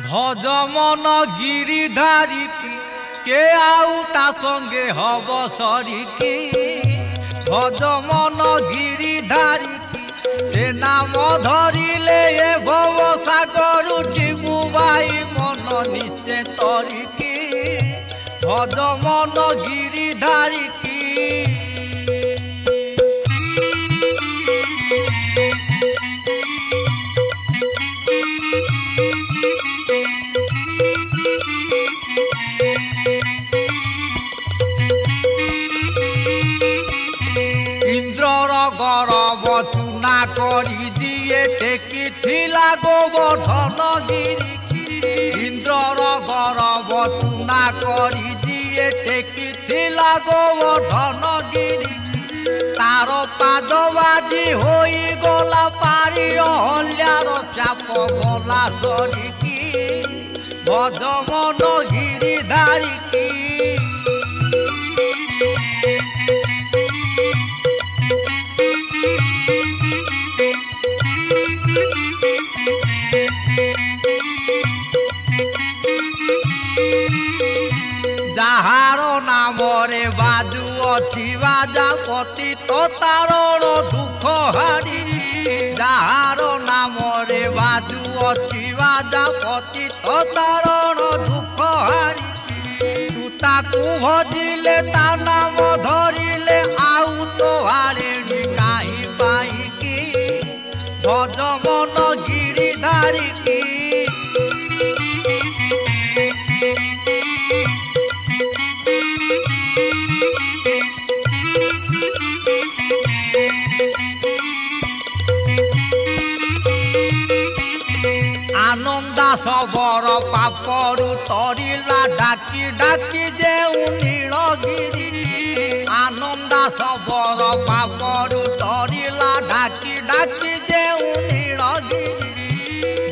ভজ মন গিরিধারী কে আউ তা সঙ্গে হব সরিকি ভজ মন গিরিধারী সে নাম ধরিলে এ ভব সাগর জিবু ভাই মন নিশে তরিকি ভজ মন গিরিধারী ইন্দ্রর গরব চুনা করি দিয়ে টেকিথিলা গোবর্ধন গিরি ইন্দ্রর গরব চুনা করি দিয়ে টেকিথিলা গোবর্ধন গিরি তার পাদ বাজি হই গলা পারি অহল্যার চাপ গলা সরিকি ভজ মন গিরিধারিকি যাহার নামরে বাজু অছি বাজা পতিত তারর দুঃখ হারি যাহার নামরে বাজু অছি বাজা পতিত তারর দুঃখ হারি তু তাকু ভজিলে তা নাম ধরিলে আউ তো হারেনি কাহি পাইকি ভজ মন গিরিধারিকি আনন্দা সবর পাপরু তরিলা ডাকি ডাকি যেউ নীলগিরি আনন্দা সবর পাপরু তরিলা ডাকি ডাকি যেউ নীলগিরি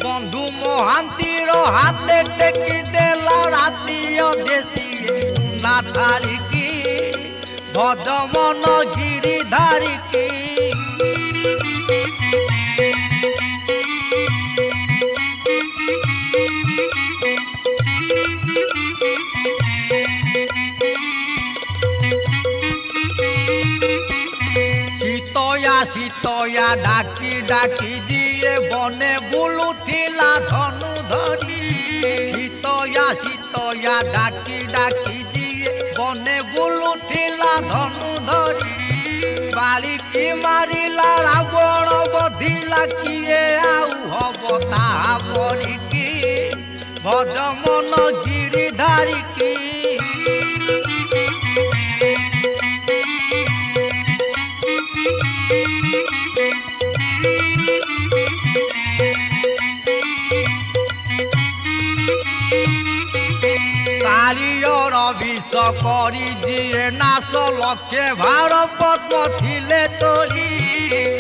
বন্ধু মহান্তির হাতে টেকি দেলা রাতিয় দেশি না ধারিকি ভজ মন গিরিধারিকি শীতয়া ডাকি ডাকি দিয়ে বনে বুলুথিলা ধনু ধরি শীতয়া ডাকি ডাকি দিয়ে বনে বুলুথিলা ধনু ধরি বালিকি মারিলা রাবণ বধিলা কিয়ে আউ হব তাহা পরিকি ভজ মন গিরিধারিকি কালিয়র বিষ করি দিয়ে নাশ লক্ষে ভার পদ্ম থিলে তরি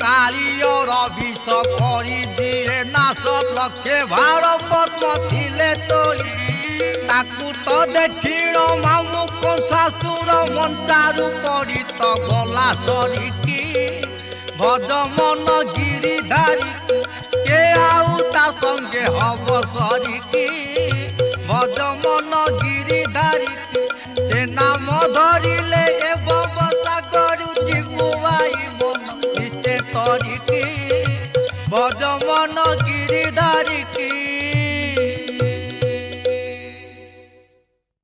কালিয়র বিষ করি দিয়ে নাশ লক্ষে ভার পদ্ম থিলে তরি তাকু তো দেখিল মামু শাশুর মঞ্চারু পরিত গলা সরিকি ভজ মন গিরিধারিকি কে আউ তা সঙ্গে হব সরিকি ভজ মন গিরিধারিকি সে নাম ধরিলে এ ভব সাগর জিবু ভাই মন নিশে তরিকি ভজ মন গিরিধারিকি।